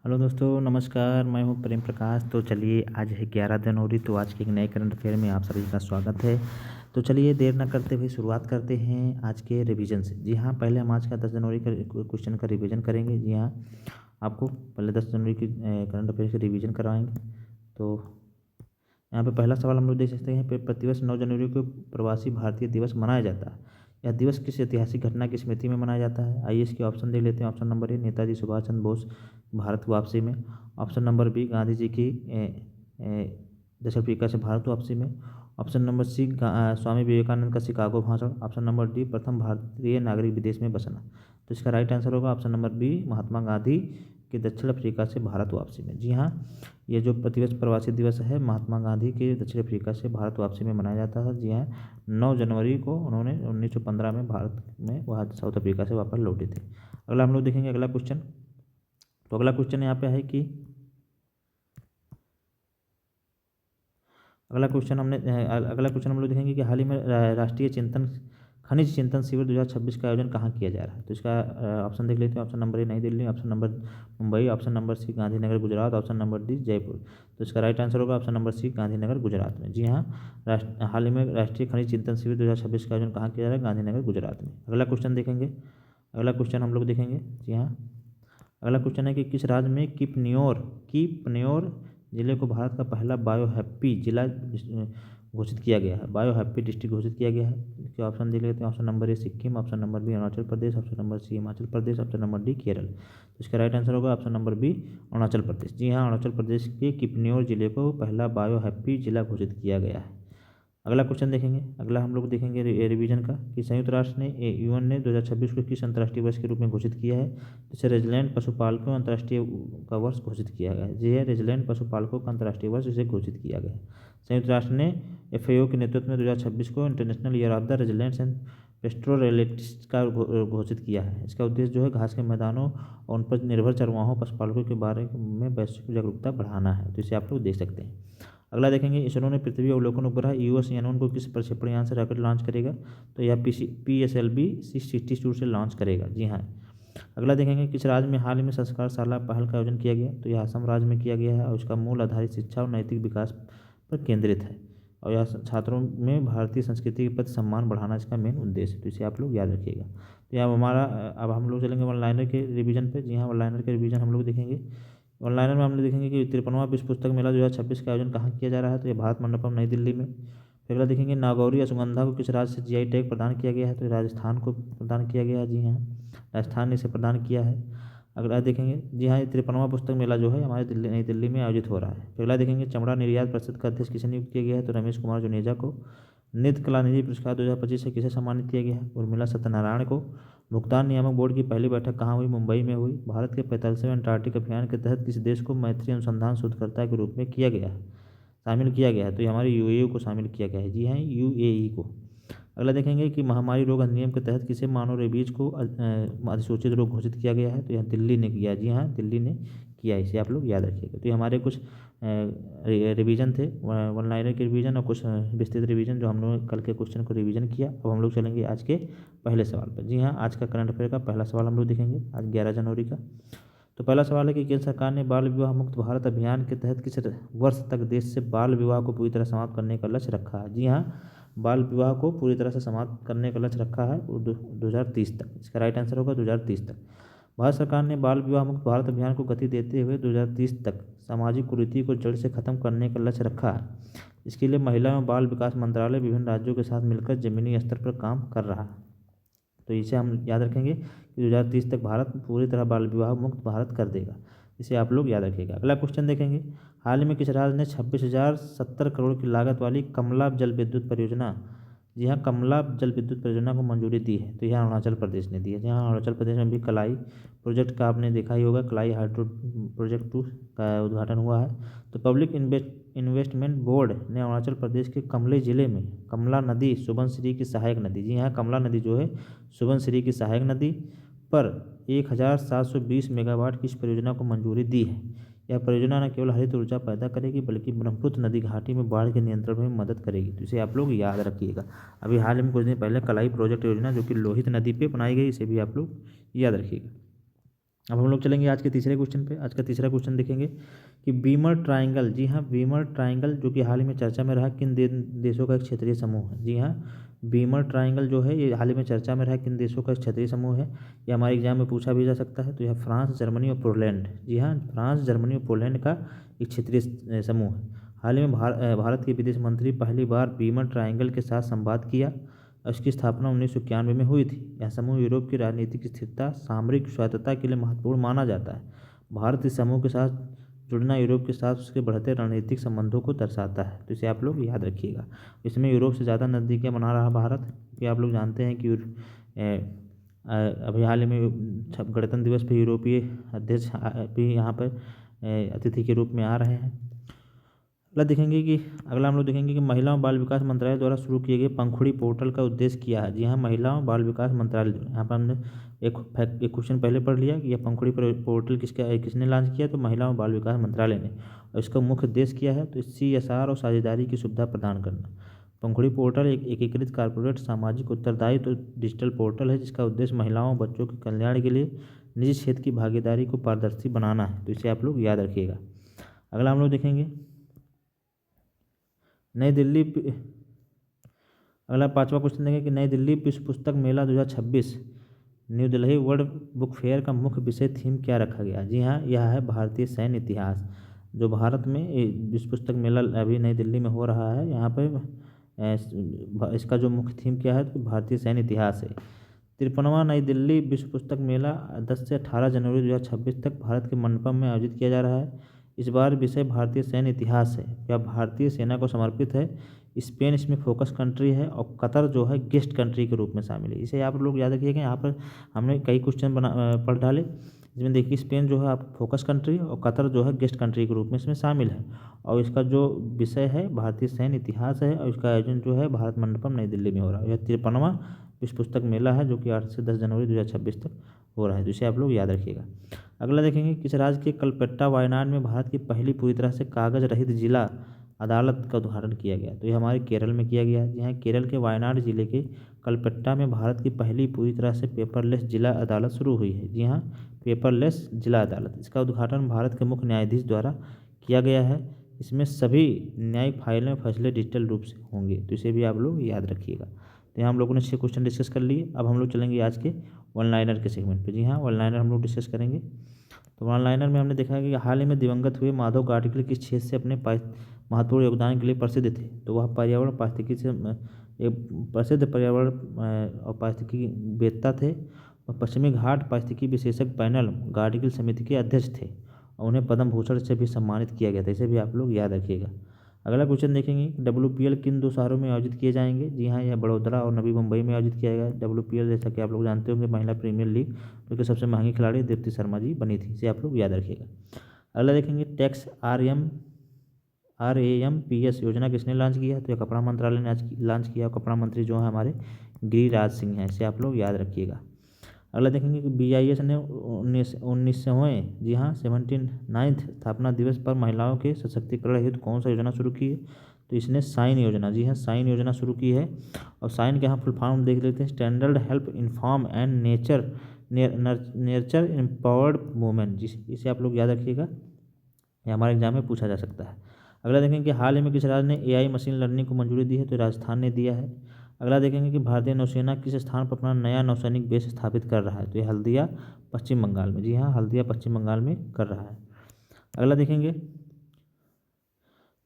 Hello दोस्तों, नमस्कार। मैं हूं प्रेम प्रकाश। तो चलिए, आज है 11 जनवरी। तो आज के एक नए करंट अफेयर में आप सभी का स्वागत है। तो चलिए, देर न करते हुए शुरुआत करते हैं आज के रिवीजन से। जी हाँ, पहले हम आज का 10 जनवरी का क्वेश्चन का रिवीजन करेंगे। जी हाँ, आपको पहले 10 जनवरी की करंट अफेयर के रिवीजन करवाएंगे। तो यहाँ पे पहला सवाल हम लोग देख सकते हैं, प्रतिवर्ष 9 जनवरी को प्रवासी भारतीय दिवस मनाया जाता है। यह दिवस किस ऐतिहासिक घटना की स्मृति में मनाया जाता है? आइए इसके ऑप्शन देख लेते हैं। Option number A, Netaji Subhash Chandra Bose Bharat वापसी में। Option number B, Gandhi ji की दक्षिण अफ्रीका से भारत वापसी में। Option number C, Swami Vivekananda का शिकागो भाषण। ऑप्शन नंबर डी, प्रथम भारतीय नागरिक विदेश में बसना। तो इसका राइट आंसर होगा option number B, Mahatma Gandhi की दक्षिण अफ्रीका से भारत वापसी में। जी हाँ, ये जो प्रतिवर्ष प्रवासी दिवस है, महात्मा गांधी के दक्षिण अफ्रीका से भारत वापसी में मनाया जाता है। जी हाँ, 9 जनवरी को उन्होंने 1915 में भारत में वहाँ साउथ अफ्रीका से वापस लौटे थे। अगला हम लोग देखेंगे अगला क्वेश्चन। तो अगला क्वेश्चन यहाँ पे है कि अगला क्वेश्चन हम लोग देखेंगे कि हाल ही में राष्ट्रीय खनिज चिंतन शिविर 2026 का आयोजन कहाँ किया जा रहा है? तो इसका ऑप्शन देख लेते हैं। Option number A, New Delhi. Option number Mumbai. Option number C, Gandhinagar Gujarat. Option number D, Jaipur. तो इसका राइट आंसर होगा option number C, Gandhinagar Gujarat में। जी हाँ, हाल ही में राष्ट्रीय खनिज चिंतन शिविर 2026 का आयोजन कहाँ किया जा रहा है? गांधीनगर गुजरात में। अगला क्वेश्चन देखेंगे। अगला क्वेश्चन हम लोग देखेंगे। जी हाँ, अगला क्वेश्चन है कि किस राज्य में कीपन्योर जिले को भारत का पहला बायो हैप्पी जिला घोषित किया गया है? बायो हैप्पी डिस्ट्रिक्ट घोषित किया गया है। इसके ऑप्शन देख लेते हैं। Option number A, Sikkim. Option number B, Arunachal Pradesh. Option number C, Himachal Pradesh. Option number D, Kerala. तो इसका राइट आंसर होगा option number B, Arunachal Pradesh. जी हाँ, अरुणाचल प्रदेश के किपन्योर जिले को पहला बायो हैप्पी जिला घोषित किया गया है। अगला क्वेश्चन देखेंगे। अगला हम लोग देखेंगे रिवीजन का कि संयुक्त राष्ट्र ने यूएन ने 2026 को किस अंतर्राष्ट्रीय वर्ष के रूप में घोषित किया है? जिसे रेजिलेंट पशुपालकों अंतर्राष्ट्रीय का वर्ष घोषित किया गया है। जी है, रेजिलेंट पशुपालकों का अंतर्राष्ट्रीय वर्ष इसे घोषित किया गया है। संयुक्त राष्ट्र ने एफएओ के नेतृत्व में 2026 को international year of the rangelands and pastoralist का घोषित किया है। इसका उद्देश्य जो है घास के मैदानों और उन पर निर्भर चरवाहों पशुपालकों के बारे में वैश्विक जागरूकता बढ़ाना है। तो इसे आप लोग देख सकते हैं। अगला देखेंगे, इसरो ने पृथ्वी अवलोकन उपग्रह यूएसएन को किस प्रक्षेपण यान से रॉकेट लॉन्च करेगा? तो यह PSLV 662 से लॉन्च करेगा। जी हाँ। अगला देखेंगे, किस राज्य में हाल ही में संस्कारशाला पहल का आयोजन किया गया? तो यह असम राज्य में किया गया है और इसका मूल आधारित शिक्षा और नैतिक विकास पर केंद्रित है और यह छात्रों में भारतीय संस्कृति के प्रति सम्मान बढ़ाना इसका मेन उद्देश्य है। तो इसे आप लोग याद रखिएगा। तो यह हमारा अब हम लोग चलेंगे वन लाइनर के रिवीजन पे। जी हाँ, वन लाइनर के रिवीजन हम लोग देखेंगे। ऑनलाइन में हम लोग देखेंगे कि 53वां विश्व पुस्तक मेला 2026 का आयोजन कहाँ किया जा रहा है? तो ये भारत मंडपम नई दिल्ली में। फिर अगला देखेंगे, नागौरी अश्वगंधा को किस राज्य से जीआई टैग प्रदान किया गया है? तो राजस्थान को प्रदान किया गया है। जी हाँ, राजस्थान ने इसे प्रदान किया है। अगला देखेंगे, जी हाँ, ये 53वां पुस्तक मेला जो है हमारे नई दिल्ली में आयोजित हो रहा है। फिर अगला देखेंगे, चमड़ा निर्यात परिषद का अध्यक्ष किसे नियुक्त किया गया है? तो रमेश कुमार जुनेजा को। नृत्य कला निधि पुरस्कार 2025 से किसे सम्मानित किया गया है? उर्मिला सत्यनारायण को। भुगतान नियामक बोर्ड की पहली बैठक कहाँ हुई? मुंबई में हुई। भारत के 45वें अंटार्कटिक अभियान के तहत किस देश को मैत्री अनुसंधान शोधकर्ता के रूप में शामिल किया गया है? तो ये हमारे यूएई को शामिल किया गया है। जी हाँ, यूएई को। अगला देखेंगे कि महामारी रोग अधिनियम के तहत किसे मानव रेबीज को अधिसूचित रोग घोषित किया गया है? तो यह दिल्ली ने किया। जी हाँ, दिल्ली ने किया। इसे आप लोग याद रखिएगा। तो ये हमारे कुछ रिवीजन थे, वन लाइनर के रिवीजन और कुछ विस्तृत रिवीजन जो हम लोग कल के क्वेश्चन को रिवीजन किया। अब हम लोग चलेंगे आज के पहले सवाल पर। जी हाँ, आज का करंट अफेयर का पहला सवाल हम लोग देखेंगे आज 11 जनवरी का। तो पहला सवाल है कि केंद्र सरकार ने बाल विवाह मुक्त भारत अभियान के तहत किस वर्ष तक देश से बाल विवाह को पूरी तरह समाप्त करने का लक्ष्य रखा है? जी हाँ, बाल विवाह को पूरी तरह से समाप्त करने का लक्ष्य रखा है 2030 तक। इसका राइट आंसर होगा 2030 तक। भारत सरकार ने बाल विवाह मुक्त भारत अभियान को गति देते हुए 2030 तक सामाजिक कुरीति को जड़ से खत्म करने का लक्ष्य रखा है। इसके लिए महिला एवं बाल विकास मंत्रालय विभिन्न राज्यों के साथ मिलकर जमीनी स्तर पर काम कर रहा है। तो इसे हम याद रखेंगे कि 2030 तक भारत पूरी तरह बाल विवाह मुक्त भारत कर देगा। इसे आप लोग याद रखिएगा। अगला क्वेश्चन देखेंगे, हाल ही में किस राज्य ने 26,070 करोड़ की लागत वाली कमला जल विद्युत परियोजना, जी हाँ, कमला जल विद्युत परियोजना को मंजूरी दी है? तो यह अरुणाचल प्रदेश ने दी है। जहाँ अरुणाचल प्रदेश में भी कलाई प्रोजेक्ट का आपने देखा ही होगा, कलाई हाइड्रो प्रोजेक्ट 2 का उद्घाटन हुआ है। तो पब्लिक इन्वेस्टमेंट बोर्ड ने अरुणाचल प्रदेश के कमले जिले में कमला नदी सुबनसिरी की सहायक नदी, जी हाँ, कमला नदी जो है सुबनसिरी की सहायक नदी पर 1,720 मेगावाट की इस परियोजना को मंजूरी दी है। यह परियोजना न केवल हरित ऊर्जा पैदा करेगी बल्कि ब्रह्मपुत्र नदी घाटी में बाढ़ के नियंत्रण में मदद करेगी। तो इसे आप लोग याद रखिएगा। अभी हाल ही में कुछ दिन पहले कलाई प्रोजेक्ट योजना जो कि लोहित नदी पे बनाई गई, इसे भी आप लोग याद रखिएगा। अब हम लोग चलेंगे आज के तीसरे क्वेश्चन पे। आज का तीसरा क्वेश्चन देखेंगे कि बीमर ट्रायंगल, जी हाँ बीमर ट्रायंगल जो कि हाल ही में चर्चा में रहा, किन देशों का एक क्षेत्रीय समूह है। जी हाँ, बीमर ट्रायंगल जो है ये हाल ही में चर्चा में रहा, किन देशों का एक क्षेत्रीय समूह है। ये हमारे एग्जाम में पूछा भी जा सकता है। तो यह फ्रांस, जर्मनी और पोलैंड। जी हाँ, फ्रांस, जर्मनी और पोलैंड का एक क्षेत्रीय समूह है। हाल ही में भारत के विदेश मंत्री पहली बार बीमर ट्रायंगल के साथ संवाद किया। इसकी स्थापना 1991 में हुई थी। यह समूह यूरोप की राजनीतिक स्थिरता, सामरिक स्वायत्तता के लिए महत्वपूर्ण माना जाता है। भारत इस समूह के साथ जुड़ना यूरोप के साथ उसके बढ़ते रणनीतिक संबंधों को दर्शाता है। तो इसे आप लोग याद रखिएगा। इसमें यूरोप से ज़्यादा नज़दीकियाँ बना रहा भारत, कि आप लोग जानते हैं कि अभी हाल ही में गणतंत्र दिवस पर यूरोपीय अध्यक्ष भी यहाँ पर अतिथि के रूप में आ रहे हैं। अगला हम लोग देखेंगे कि महिला और बाल विकास मंत्रालय द्वारा शुरू किए गए पंखुड़ी पोर्टल का उद्देश्य क्या है। जी हाँ, महिला और बाल विकास मंत्रालय, यहाँ पर हमने एक क्वेश्चन पहले पढ़ लिया कि यह पंखुड़ी पोर्टल किसने लॉन्च किया, तो महिला और बाल विकास मंत्रालय ने। और इसका मुख्य उद्देश्य क्या है, तो CSR और साझेदारी की सुविधा प्रदान करना। पंखुड़ी पोर्टल एक एकीकृत कॉर्पोरेट सामाजिक उत्तरदायित्व डिजिटल पोर्टल है, जिसका उद्देश्य महिलाओं और बच्चों के कल्याण के लिए निजी क्षेत्र की भागीदारी को पारदर्शी बनाना है। तो इसे आप लोग याद रखिएगा। अगला हम लोग देखेंगे अगला पांचवा क्वेश्चन देंगे कि नई दिल्ली विश्व पुस्तक मेला 2026 new Delhi world book fair का मुख्य विषय थीम क्या रखा गया। जी हाँ, यह है भारतीय सैन्य इतिहास। जो भारत में विश्व पुस्तक मेला अभी नई दिल्ली में हो रहा है, यहाँ पर इसका जो मुख्य थीम क्या है, तो भारतीय सैन्य इतिहास है। 53वां नई दिल्ली विश्व पुस्तक मेला 10 से 18 जनवरी 2026 तक भारत के मंडपम में आयोजित किया जा रहा है। इस बार विषय भारतीय सैन्य इतिहास है। यह भारतीय सेना को समर्पित है। स्पेन इसमें फोकस कंट्री है और कतर जो है गेस्ट कंट्री के रूप में शामिल है। इसे आप लोग याद रखिएगा। यहाँ पर हमने कई क्वेश्चन पढ़ डाले, जिसमें देखिए स्पेन जो है आप फोकस कंट्री और कतर जो है गेस्ट कंट्री के रूप में इसमें शामिल है। और इसका जो विषय है भारतीय सैन्य इतिहास है, और इसका आयोजन जो है भारत मंडपम नई दिल्ली में हो रहा है। यह 53वां विश्व पुस्तक मेला है, जो कि 8 से 10 जनवरी 2026 तक हो रहा है। जिसे आप लोग याद रखिएगा। अगला देखेंगे किस राज्य के कलपेट्टा वायनाड में भारत की पहली पूरी तरह से कागज रहित जिला अदालत का उद्घाटन किया गया। तो ये हमारे केरल में किया गया है। यहाँ केरल के वायनाड जिले के कलपेट्टा में भारत की पहली पूरी तरह से पेपरलेस जिला अदालत शुरू हुई है। जी हाँ, पेपरलेस जिला अदालत। इसका उद्घाटन भारत के मुख्य न्यायाधीश द्वारा किया गया है। इसमें सभी न्यायिक फाइलें और फैसले डिजिटल रूप से होंगे। तो इसे भी आप लोग याद रखिएगा। तो यहाँ हम लोगों ने 6 क्वेश्चन डिस्कस कर लिए। अब हम लोग चलेंगे आज के वन लाइनर के सेगमेंट पे। जी हाँ, वन लाइनर हम लोग डिस्कस करेंगे। तो वन लाइनर में हमने देखा है कि हाल ही में दिवंगत हुए माधव गाडगिल किस क्षेत्र से अपने महत्वपूर्ण योगदान के लिए प्रसिद्ध थे। तो वह पर्यावरण पारिस्थितिकी से एक प्रसिद्ध पर्यावरण और पारिस्थितिकी वेत्ता थे और पश्चिमी घाट पारिस्थितिकी विशेषज्ञ पैनल गाडगिल समिति के अध्यक्ष थे और उन्हें पद्म भूषण से भी सम्मानित किया गया था। इसे भी आप लोग याद रखिएगा। अगला क्वेश्चन देखेंगे WPL किन 2 शहरों में आयोजित किए जाएंगे। जी हाँ, यह बड़ौदा और नवी मुंबई में आयोजित किया जाएगा। WPL जैसा कि आप लोग जानते होंगे महिला प्रीमियर लीग, जो कि सबसे महंगी खिलाड़ी दीप्ति शर्मा जी बनी थी। इसे आप लोग याद रखिएगा। अगला देखेंगे टैक्स RAMPS योजना किसने लॉन्च किया है। तो यह कपड़ा मंत्रालय ने आज लॉन्च किया। कपड़ा मंत्री जो है हमारे गिरिराज सिंह हैं। इसे आप लोग याद रखिएगा। अगला देखेंगे कि BIS ने 19वें जी हाँ 79th स्थापना दिवस पर महिलाओं के सशक्तिकरण हेतु कौन सा योजना शुरू की है। तो इसने साइन योजना, जी हाँ साइन योजना शुरू की है। और साइन के यहाँ फुल फॉर्म देख लेते हैं, standard help inform and nature empowered women. जी, इसे आप लोग याद रखिएगा। ये हमारे एग्जाम में पूछा जा सकता है। अगला देखेंगे कि हाल ही में किस राज्य ने AI मशीन लर्निंग को मंजूरी दी है। तो राजस्थान ने दिया है। अगला देखेंगे कि भारतीय नौसेना किस स्थान पर अपना नया नौसैनिक बेस स्थापित कर रहा है। तो ये हल्दिया पश्चिम बंगाल में। जी हाँ, हल्दिया पश्चिम बंगाल में कर रहा है। अगला देखेंगे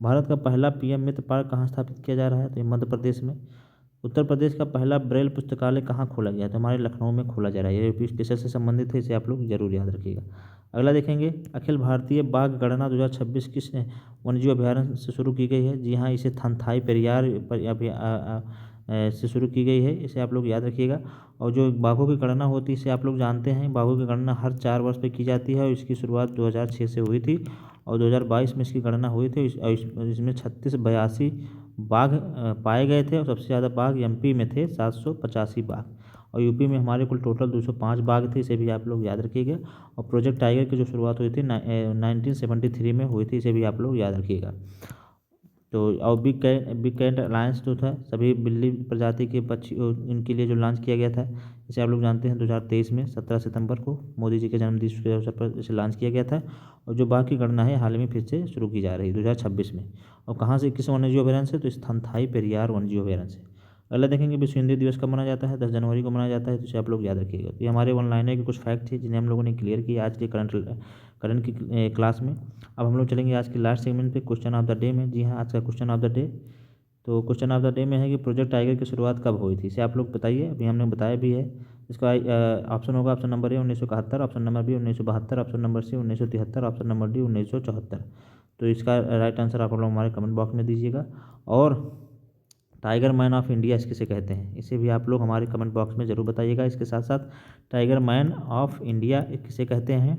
भारत का पहला PM मित्र पार्क कहाँ स्थापित किया जा रहा है। तो ये मध्य प्रदेश में। उत्तर प्रदेश का पहला ब्रेल पुस्तकालय कहाँ खोला गया है। तो हमारे लखनऊ में खोला जा रहा है। ये यूपी स्टेशन से संबंधित है। इसे आप लोग जरूर याद रखिएगा। अगला देखेंगे अखिल भारतीय बाघ गणना 2026 किस वन्यजीव अभ्यारण्य से शुरू की गई है। जी हाँ, इसे थनथाई पेरियार से शुरू की गई है। इसे आप लोग याद रखिएगा। और जो बाघों की गणना होती है, इसे आप लोग जानते हैं, बाघों की गणना हर 4 वर्ष पे की जाती है और इसकी शुरुआत 2006 से हुई थी और 2022 में इसकी गणना हुई थी। इसमें 3682 बाघ पाए गए थे और सबसे ज़्यादा बाघ MP में थे, 785 बाघ। और यूपी में हमारे कुल टोटल 205 बाघ थे। इसे भी आप लोग याद रखिएगा। और प्रोजेक्ट टाइगर की जो शुरुआत हुई थी 1973 में हुई थी। इसे भी आप लोग याद रखिएगा। तो और बिग कैट अलायंस जो था सभी बिल्ली प्रजाति के पक्षी इनके लिए जो लॉन्च किया गया था, इसे आप लोग जानते हैं 2023 में 17 सितंबर को मोदी जी के जन्मदिन के अवसर पर इसे लॉन्च किया गया था। और जो बाकी गणना है हाल ही में फिर से शुरू की जा रही है 2026 में। और कहाँ से किस वन्यजीव अभयारण्य से, तो स्थनथाई पेरियार वन्यजीव अभयारण्य से। अगला देखेंगे विश्व हिंदी दिवस कब मनाया जाता है, 10 जनवरी को मनाया जाता है, तो इसे आप लोग याद रखिएगा। तो ये हमारे ऑनलाइन के कुछ फैक्ट थे जिन्हें हम लोगों ने क्लियर किया आज के करंट की क्लास में। अब हम लोग चलेंगे आज के लास्ट सेगमेंट पे, क्वेश्चन ऑफ द डे में। जी हाँ, आज का क्वेश्चन ऑफ द डे, तो क्वेश्चन ऑफ द डे में है कि प्रोजेक्ट टाइगर की शुरुआत कब हुई थी, इसे आप लोग बताइए। अभी हमने बताया भी है। इसका ऑप्शन होगा, option number A 1971, option number B 1972, option number C 1973, option number D 1974। तो इसका राइट आंसर आप लोग हमारे कमेंट बॉक्स में दीजिएगा। और टाइगर मैन ऑफ इंडिया किसे कहते हैं, इसे भी आप लोग हमारे कमेंट बॉक्स में ज़रूर बताइएगा। इसके साथ साथ टाइगर मैन ऑफ इंडिया किसे कहते हैं,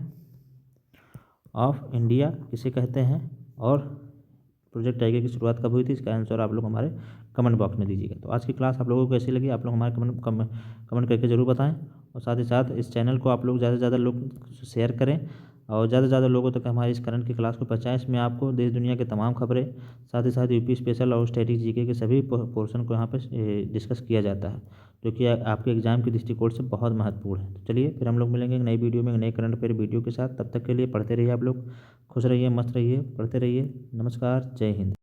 ऑफ इंडिया किसे कहते हैं, और प्रोजेक्ट टाइगर की शुरुआत कब हुई थी, इसका आंसर आप लोग हमारे कमेंट बॉक्स में दीजिएगा। तो आज की क्लास आप लोगों को कैसी लगी, आप लोग हमारे कमेंट करके ज़रूर बताएं। और साथ ही साथ इस चैनल को आप लोग ज़्यादा से ज़्यादा लोग शेयर करें और ज़्यादा से ज़्यादा लोगों तक हमारी इस करंट की क्लास को पहुँचाएं। इसमें आपको देश दुनिया के तमाम खबरें, साथ ही साथ यूपी स्पेशल और स्टैटिक जीके के सभी पोर्शन को यहाँ पर डिस्कस किया जाता है, जो कि आपके एग्जाम के दृष्टिकोण से बहुत महत्वपूर्ण है। तो चलिए फिर हम लोग मिलेंगे एक नई वीडियो में, एक नए करंट अफेयर वीडियो के साथ। तब तक के लिए पढ़ते रहिए, आप लोग खुश रहिए, मस्त रहिए, पढ़ते रहिए। नमस्कार, जय हिंद।